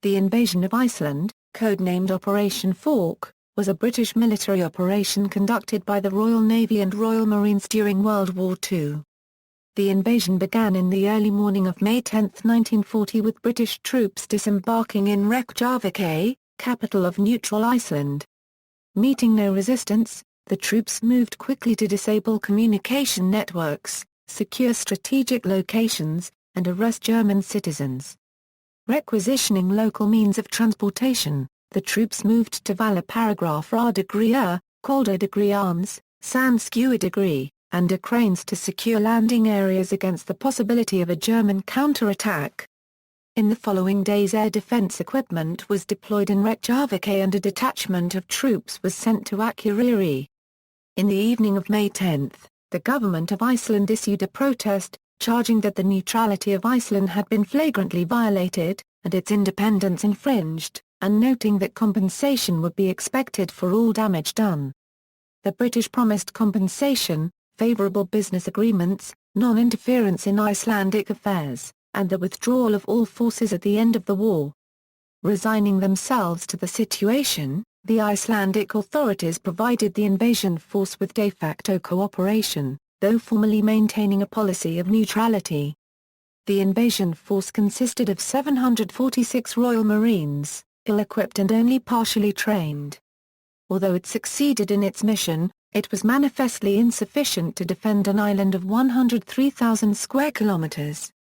The invasion of Iceland, codenamed Operation Fork, was a British military operation conducted by the Royal Navy and Royal Marines during World War II. The invasion began in the early morning of May 10, 1940, with British troops disembarking in Reykjavik, capital of neutral Iceland. Meeting no resistance, the troops moved quickly to disable communication networks, secure strategic locations, and arrest German citizens. Requisitioning local means of transportation, the troops moved to Valaparagraph Calder degree arms, sand skewer degree, and cranes to secure landing areas against the possibility of a German counterattack. In the following days, air defense equipment was deployed in Reykjavik and a detachment of troops was sent to Akureyri. In the evening of May 10, the government of Iceland issued a protest, charging that the neutrality of Iceland had been flagrantly violated, and its independence infringed, and noting that compensation would be expected for all damage done. The British promised compensation, favourable business agreements, non-interference in Icelandic affairs, and the withdrawal of all forces at the end of the war. Resigning themselves to the situation, the Icelandic authorities provided the invasion force with de facto cooperation, though formally maintaining a policy of neutrality. The invasion force consisted of 746 Royal Marines, ill-equipped and only partially trained. Although it succeeded in its mission, it was manifestly insufficient to defend an island of 103,000 square kilometres.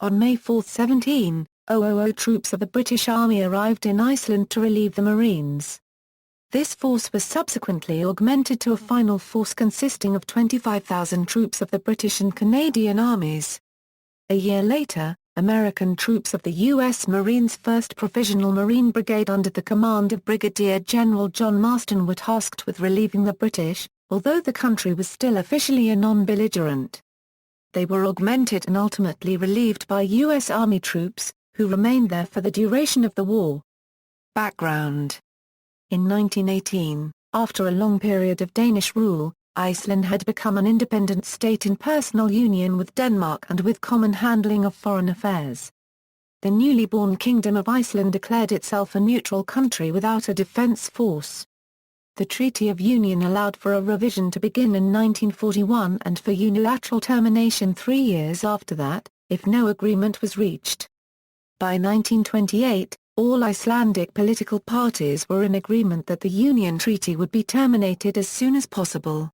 On May 4, 1700, troops of the British Army arrived in Iceland to relieve the Marines. This force was subsequently augmented to a final force consisting of 25,000 troops of the British and Canadian armies. A year later, American troops of the U.S. Marines' 1st Provisional Marine Brigade under the command of Brigadier General John Marston were tasked with relieving the British, although the country was still officially a non-belligerent. They were augmented and ultimately relieved by U.S. Army troops, who remained there for the duration of the war. Background. In 1918, after a long period of Danish rule, Iceland had become an independent state in personal union with Denmark and with common handling of foreign affairs. The newly born Kingdom of Iceland declared itself a neutral country without a defence force. The Treaty of Union allowed for a revision to begin in 1941 and for unilateral termination 3 years after that, if no agreement was reached. By 1928, all Icelandic political parties were in agreement that the Union Treaty would be terminated as soon as possible.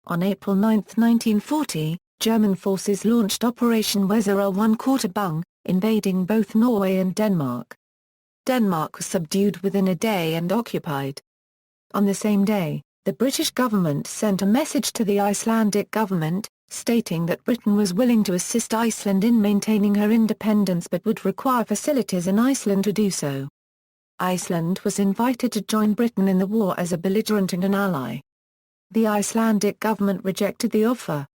On April 9, 1940, German forces launched Operation Weser 1/4, invading both Norway and Denmark. Denmark was subdued within a day and occupied. On the same day, the British government sent a message to the Icelandic government, stating that Britain was willing to assist Iceland in maintaining her independence but would require facilities in Iceland to do so. Iceland was invited to join Britain in the war as a belligerent and an ally. The Icelandic government rejected the offer.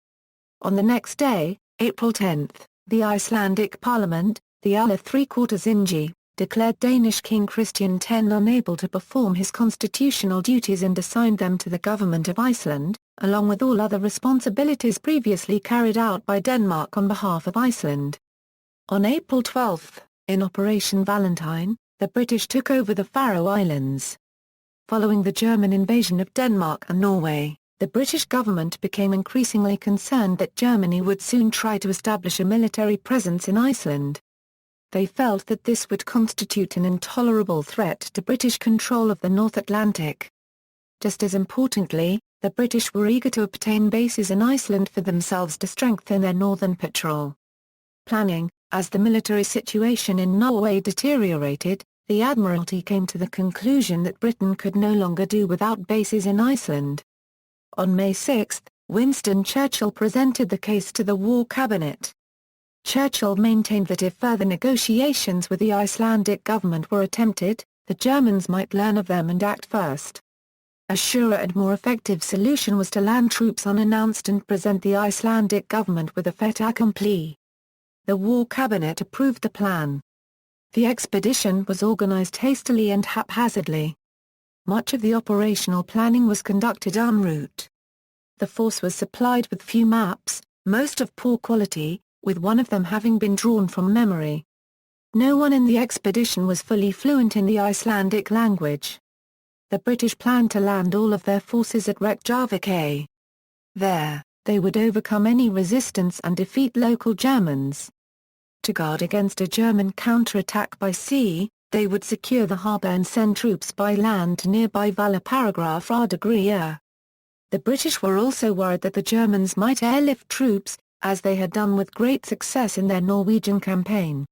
On the next day, April 10, the Icelandic parliament, the Alla 3/4 declared Danish King Christian X unable to perform his constitutional duties and assigned them to the government of Iceland, along with all other responsibilities previously carried out by Denmark on behalf of Iceland. On April 12, in Operation Valentine, the British took over the Faroe Islands. Following the German invasion of Denmark and Norway, the British government became increasingly concerned that Germany would soon try to establish a military presence in Iceland. They felt that this would constitute an intolerable threat to British control of the North Atlantic. Just as importantly, the British were eager to obtain bases in Iceland for themselves to strengthen their northern patrol planning. As the military situation in Norway deteriorated, the Admiralty came to the conclusion that Britain could no longer do without bases in Iceland. On May 6, Winston Churchill presented the case to the War Cabinet. Churchill maintained that if further negotiations with the Icelandic government were attempted, the Germans might learn of them and act first. A surer and more effective solution was to land troops unannounced and present the Icelandic government with a fait accompli. The War Cabinet approved the plan. The expedition was organized hastily and haphazardly. Much of the operational planning was conducted en route. The force was supplied with few maps, most of poor quality, with one of them having been drawn from memory. no one in the expedition was fully fluent in the Icelandic language. The British planned to land all of their forces at Reykjavik. There, they would overcome any resistance and defeat local Germans. To guard against a German counterattack by sea, they would secure the harbour and send troops by land to nearby Valaparagrafradagria. The British were also worried that the Germans might airlift troops, as they had done with great success in their Norwegian campaign.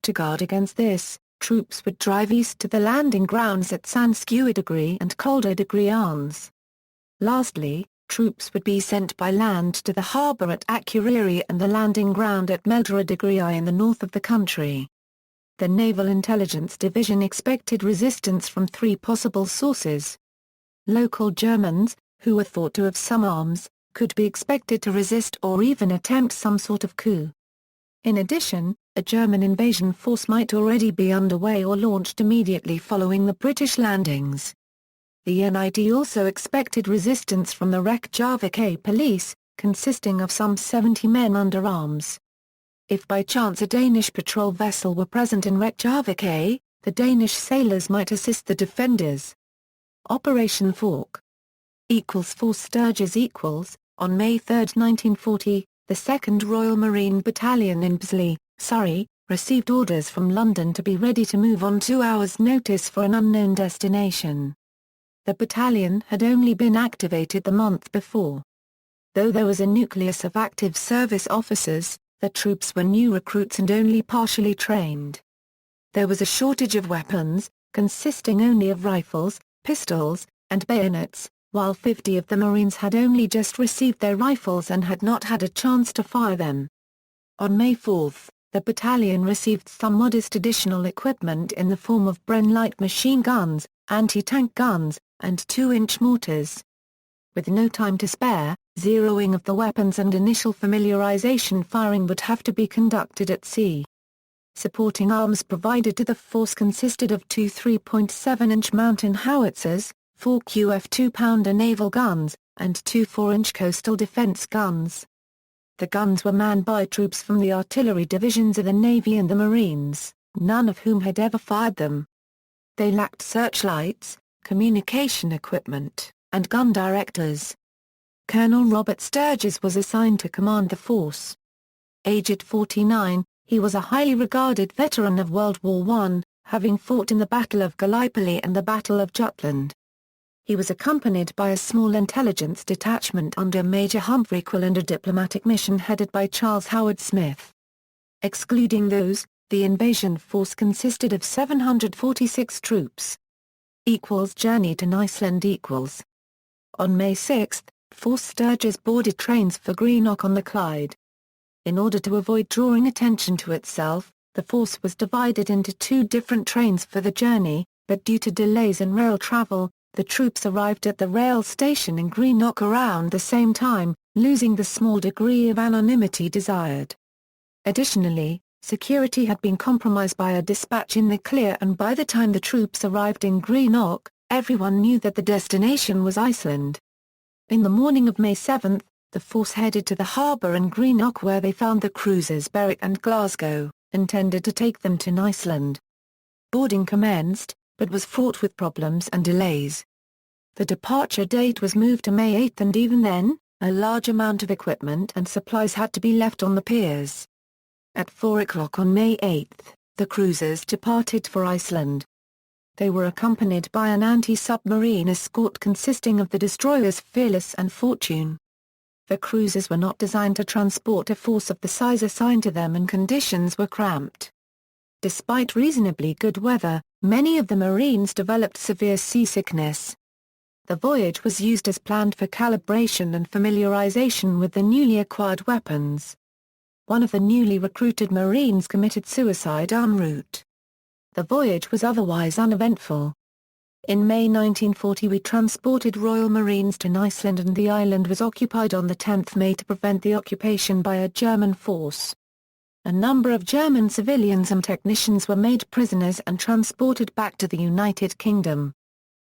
To guard against this, troops would drive east to the landing grounds at Sandskuidagri and Koldadagri. Lastly, troops would be sent by land to the harbour at Akureyri and the landing ground at Meldaradagri in the north of the country. The Naval Intelligence Division expected resistance from three possible sources. Local Germans, who were thought to have some arms, could be expected to resist or even attempt some sort of coup. In addition, a German invasion force might already be underway or launched immediately following the British landings. The NID also expected resistance from the Reykjavik police, consisting of some 70 men under arms. If by chance a Danish patrol vessel were present in Reykjavik, the Danish sailors might assist the defenders. Operation Fork =Force Sturgis On May 3, 1940, the 2nd Royal Marine Battalion in Bisley, Surrey, received orders from London to be ready to move on 2 hours' notice for an unknown destination. The battalion had only been activated the month before. Though there was a nucleus of active service officers, the troops were new recruits and only partially trained. There was a shortage of weapons, consisting only of rifles, pistols, and bayonets, while 50 of the Marines had only just received their rifles and had not had a chance to fire them. On May 4, the battalion received some modest additional equipment in the form of Bren light machine guns, anti-tank guns, and 2-inch mortars. With no time to spare, zeroing of the weapons and initial familiarization firing would have to be conducted at sea. Supporting arms provided to the force consisted of two 3.7-inch mountain howitzers, 4 QF 2-pounder naval guns, and two 4-inch coastal defense guns. The guns were manned by troops from the artillery divisions of the Navy and the Marines, none of whom had ever fired them. They lacked searchlights, communication equipment, and gun directors. Colonel Robert Sturgis was assigned to command the force. Aged 49, he was a highly regarded veteran of World War I, having fought in the Battle of Gallipoli and the Battle of Jutland. He was accompanied by a small intelligence detachment under Major Humphrey Quill and a diplomatic mission headed by Charles Howard Smith. Excluding those, the invasion force consisted of 746 troops. Journey to Iceland On May 6, Force Sturgis boarded trains for Greenock on the Clyde. In order to avoid drawing attention to itself, the force was divided into two different trains for the journey, but due to delays in rail travel, the troops arrived at the rail station in Greenock around the same time, losing the small degree of anonymity desired. Additionally, security had been compromised by a dispatch in the clear, and by the time the troops arrived in Greenock, everyone knew that the destination was Iceland. In the morning of May 7, the force headed to the harbour in Greenock where they found the cruisers Berwick and Glasgow, intended to take them to Iceland. Boarding commenced, but was fraught with problems and delays. The departure date was moved to May 8 and even then, a large amount of equipment and supplies had to be left on the piers. At 4 o'clock on May 8, the cruisers departed for Iceland. They were accompanied by an anti-submarine escort consisting of the destroyers Fearless and Fortune. The cruisers were not designed to transport a force of the size assigned to them and conditions were cramped. Despite reasonably good weather, many of the Marines developed severe seasickness. The voyage was used as planned for calibration and familiarization with the newly acquired weapons. One of the newly recruited Marines committed suicide en route. The voyage was otherwise uneventful. In May 1940 we transported Royal Marines to Iceland and the island was occupied on the 10th May to prevent the occupation by a German force. A number of German civilians and technicians were made prisoners and transported back to the United Kingdom.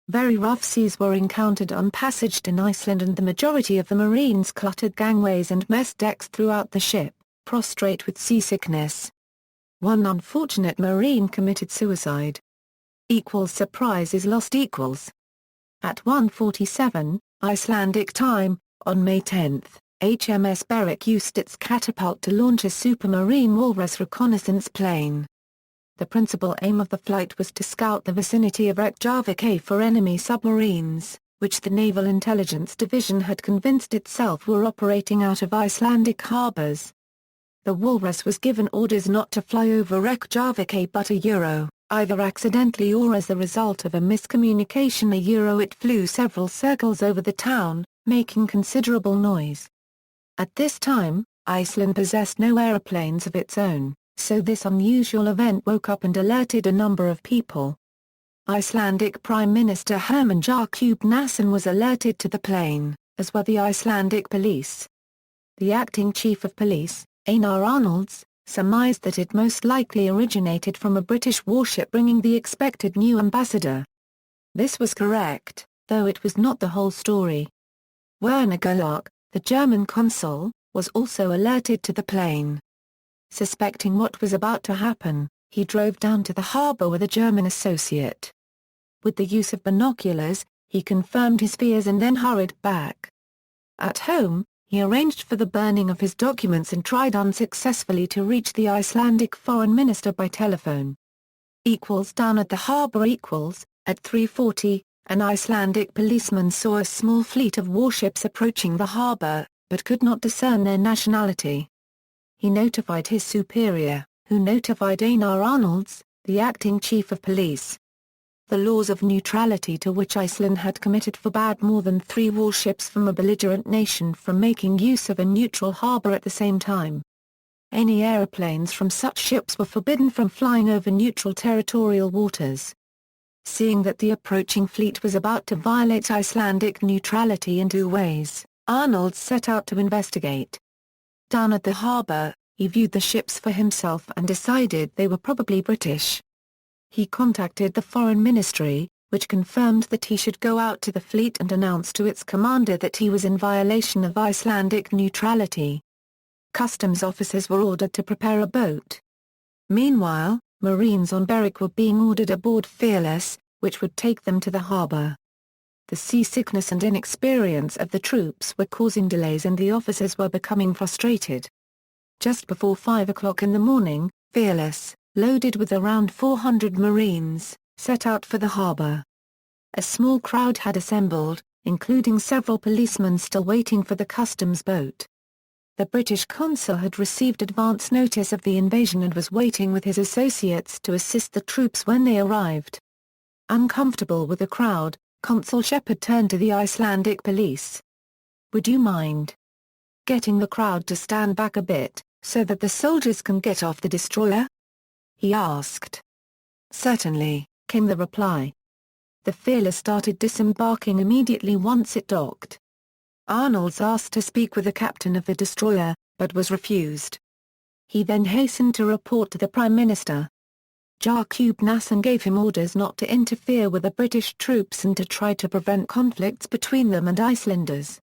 Very rough seas were encountered on passage to Iceland and the majority of the Marines cluttered gangways and mess decks throughout the ship, prostrate with seasickness. One unfortunate Marine committed suicide. Surprise is lost . At 1:47, Icelandic time, on May 10, HMS Berwick used its catapult to launch a Supermarine Walrus reconnaissance plane. The principal aim of the flight was to scout the vicinity of Reykjavik for enemy submarines, which the Naval Intelligence Division had convinced itself were operating out of Icelandic harbours. The Walrus was given orders not to fly over Reykjavik but either accidentally or as the result of a miscommunication it flew several circles over the town, making considerable noise. At this time, Iceland possessed no aeroplanes of its own, so this unusual event woke up and alerted a number of people. Icelandic Prime Minister Hermann Jakubnason was alerted to the plane, as were the Icelandic police. The acting chief of police, Einar Arnalds, surmised that it most likely originated from a British warship bringing the expected new ambassador. This was correct, though it was not the whole story. Werner Gerlach, the German consul, was also alerted to the plane. Suspecting what was about to happen, he drove down to the harbour with a German associate. With the use of binoculars, he confirmed his fears and then hurried back. At home, he arranged for the burning of his documents and tried unsuccessfully to reach the Icelandic foreign minister by telephone. Down at the harbour. At 3:40, an Icelandic policeman saw a small fleet of warships approaching the harbour, but could not discern their nationality. He notified his superior, who notified Einar Arnalds, the acting chief of police. The laws of neutrality to which Iceland had committed forbade more than 3 warships from a belligerent nation from making use of a neutral harbour at the same time. Any aeroplanes from such ships were forbidden from flying over neutral territorial waters. Seeing that the approaching fleet was about to violate Icelandic neutrality in 2 ways, Arnold set out to investigate. Down at the harbour, he viewed the ships for himself and decided they were probably British. He contacted the Foreign Ministry, which confirmed that he should go out to the fleet and announce to its commander that he was in violation of Icelandic neutrality. Customs officers were ordered to prepare a boat. Meanwhile, Marines on Berwick were being ordered aboard Fearless, which would take them to the harbour. The seasickness and inexperience of the troops were causing delays and the officers were becoming frustrated. Just before 5 o'clock in the morning, Fearless, loaded with around 400 Marines, set out for the harbour. A small crowd had assembled, including several policemen still waiting for the customs boat. The British consul had received advance notice of the invasion and was waiting with his associates to assist the troops when they arrived. Uncomfortable with the crowd, Consul Shepherd turned to the Icelandic police. "Would you mind getting the crowd to stand back a bit, so that the soldiers can get off the destroyer?" he asked. "Certainly," came the reply. The Fearless started disembarking immediately once it docked. Arnolds asked to speak with the captain of the destroyer, but was refused. He then hastened to report to the Prime Minister. Jakubnason gave him orders not to interfere with the British troops and to try to prevent conflicts between them and Icelanders.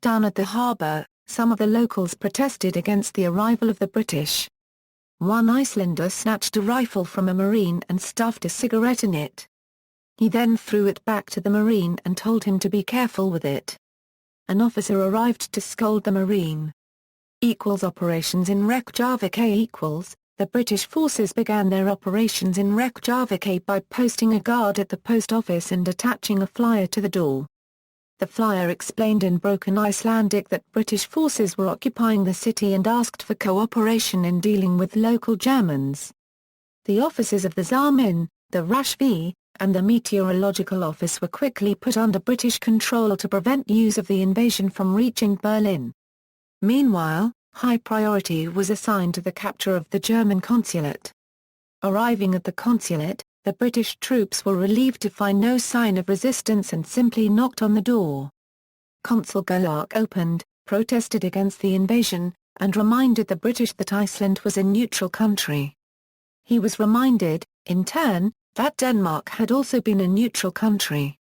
Down at the harbour, some of the locals protested against the arrival of the British. One Icelander snatched a rifle from a Marine and stuffed a cigarette in it. He then threw it back to the Marine and told him to be careful with it. An officer arrived to scold the Marine. Operations in Reykjavik. The British forces began their operations in Reykjavik by posting a guard at the post office and attaching a flyer to the door. The flyer explained in broken Icelandic that British forces were occupying the city and asked for cooperation in dealing with local Germans. The officers of the Zarmin, the Rashvi, and the Meteorological Office were quickly put under British control to prevent news of the invasion from reaching Berlin. Meanwhile, high priority was assigned to the capture of the German consulate. Arriving at the consulate, the British troops were relieved to find no sign of resistance and simply knocked on the door. Consul Gerlach opened, protested against the invasion, and reminded the British that Iceland was a neutral country. He was reminded, in turn, that Denmark had also been a neutral country.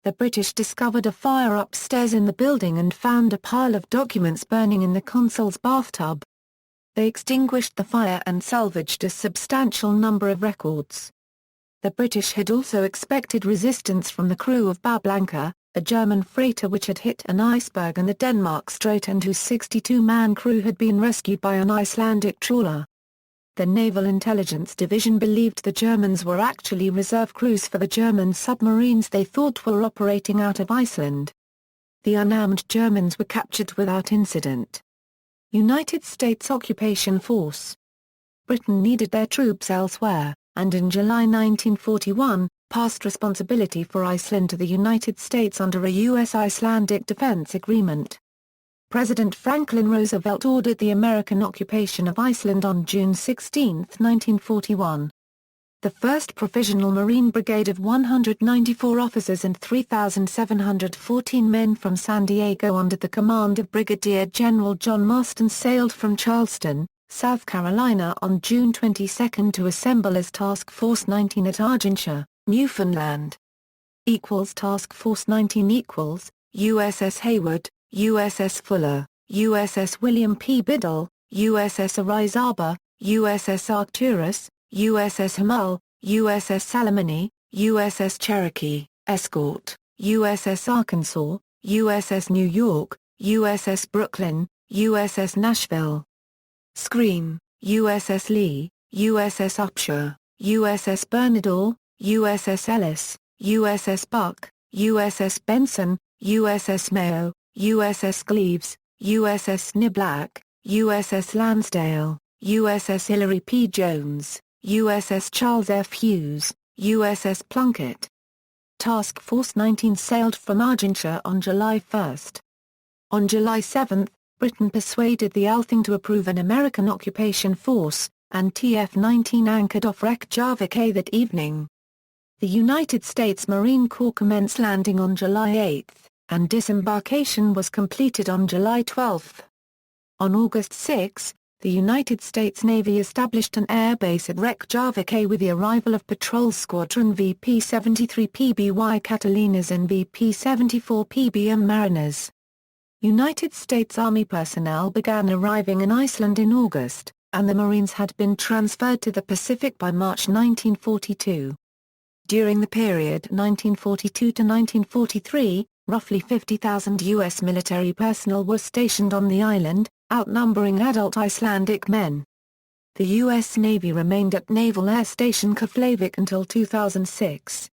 The British discovered a fire upstairs in the building and found a pile of documents burning in the consul's bathtub. They extinguished the fire and salvaged a substantial number of records. The British had also expected resistance from the crew of Bablanka, a German freighter which had hit an iceberg in the Denmark Strait and whose 62-man crew had been rescued by an Icelandic trawler. The Naval Intelligence Division believed the Germans were actually reserve crews for the German submarines they thought were operating out of Iceland. The unarmed Germans were captured without incident. United States occupation force. Britain needed their troops elsewhere, and in July 1941, passed responsibility for Iceland to the United States under a U.S. Icelandic defense agreement. President Franklin Roosevelt ordered the American occupation of Iceland on June 16, 1941. The 1st Provisional Marine Brigade of 194 officers and 3,714 men from San Diego under the command of Brigadier General John Marston sailed from Charleston, South Carolina on June 22 to assemble as Task Force 19 at Argentia, Newfoundland. Task Force 19 USS Hayward, USS Fuller, USS William P. Biddle, USS Arizaba, USS Arcturus, USS Hummel, USS Salamini, USS Cherokee, escort, USS Arkansas, USS New York, USS Brooklyn, USS Nashville. Scream, USS Lee, USS Upshur, USS Bernadette, USS Ellis, USS Buck, USS Benson, USS Mayo, USS Cleves, USS Niblack, USS Lansdale, USS Hillary P. Jones, USS Charles F. Hughes, USS Plunkett. Task Force 19 sailed from Argentia on July 1. On July 7, Britain persuaded the Althing to approve an American occupation force, and TF-19 anchored off Reykjavik that evening. The United States Marine Corps commenced landing on July 8, and disembarkation was completed on July 12. On August 6, the United States Navy established an air base at Reykjavik with the arrival of Patrol Squadron VP-73 PBY Catalinas and VP-74 PBM Mariners. United States Army personnel began arriving in Iceland in August, and the Marines had been transferred to the Pacific by March 1942. During the period 1942 to 1943, roughly 50,000 U.S. military personnel were stationed on the island, outnumbering adult Icelandic men. The U.S. Navy remained at Naval Air Station Keflavik until 2006.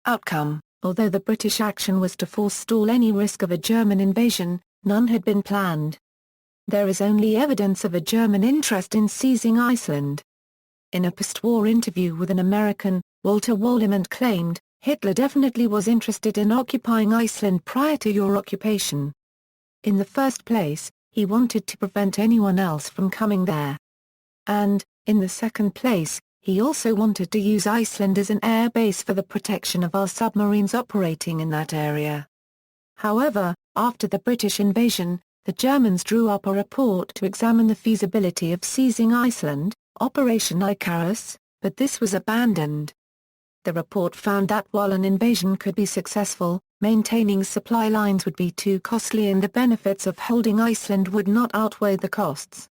Outcome: although the British action was to forestall any risk of a German invasion, none had been planned. There is only evidence of a German interest in seizing Iceland. In a post-war interview with an American, Walter Waldemant claimed, "Hitler definitely was interested in occupying Iceland prior to your occupation. In the first place, he wanted to prevent anyone else from coming there. And, in the second place, he also wanted to use Iceland as an air base for the protection of our submarines operating in that area." However, after the British invasion, the Germans drew up a report to examine the feasibility of seizing Iceland, Operation Icarus, but this was abandoned. The report found that while an invasion could be successful, maintaining supply lines would be too costly and the benefits of holding Iceland would not outweigh the costs.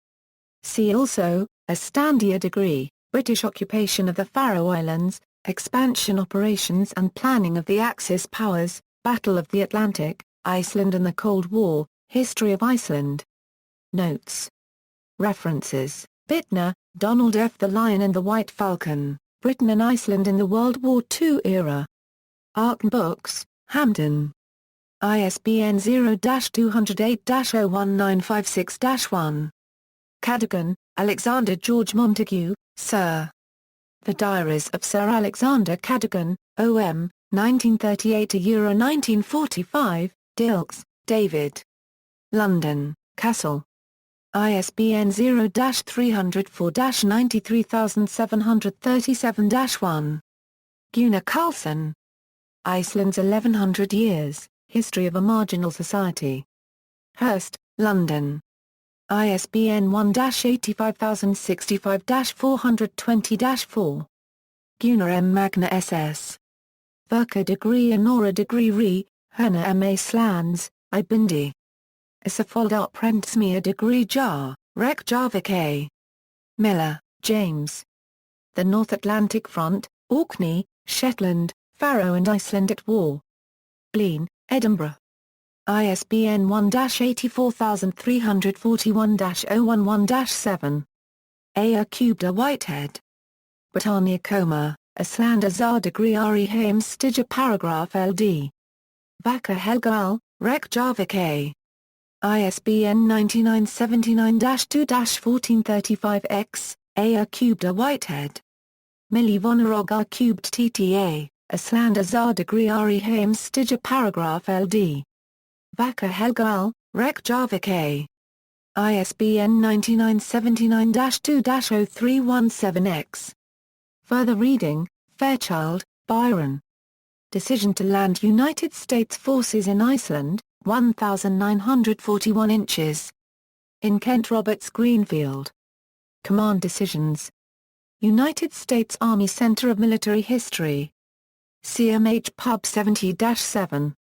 See also, Estandia Degree, British occupation of the Faroe Islands, expansion operations and planning of the Axis powers, Battle of the Atlantic, Iceland and the Cold War, History of Iceland. Notes. References: Bittner, Donald F. The Lion and the White Falcon, Britain and Iceland in the World War II era. Arc Books, Hampton. ISBN 0-208-01956-1. Cadogan, Alexander George Montagu, Sir. The Diaries of Sir Alexander Cadogan, O.M., 1938–1945, Dilks, David. London, Castle. ISBN 0-304-93737-1. Gunnar Karlsson. Iceland's 1100 Years, History of a Marginal Society. Hurst, London. ISBN 1-85065-420-4. Gunnar M. Magna SS. Verka degree Honora degree Re, Herna M. A. Slans, I Bindi. Isafold Prentesmere degree Jar. Reykjavik A. Miller, James. The North Atlantic Front, Orkney, Shetland, Faroe and Iceland at War. Blean, Edinburgh. ISBN 1-84341-011-7. A cubed Whitehead. Britannia Coma, Iceland Zardagriari Heimstiga Paragraph LD. Vaka Helgal, Reykjavik A. ISBN 9979-2-1435-X, A cubed Whitehead. Millie Vonarog R cubed TTA, Iceland Zardagriari Heimstiga Paragraph LD. Vaka Helgal, Reykjavik A. ISBN 9979-2-0317-X. Further reading, Fairchild, Byron. Decision to land United States forces in Iceland, 1,941 inches. In Kent Roberts Greenfield. Command Decisions. United States Army Center of Military History. CMH Pub 70-7.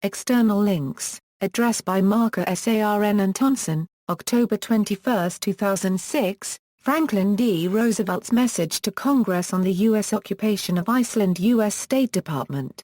External links, address by Marker Sarn and Thompson, October 21, 2006, Franklin D. Roosevelt's message to Congress on the U.S. occupation of Iceland. U.S. State Department.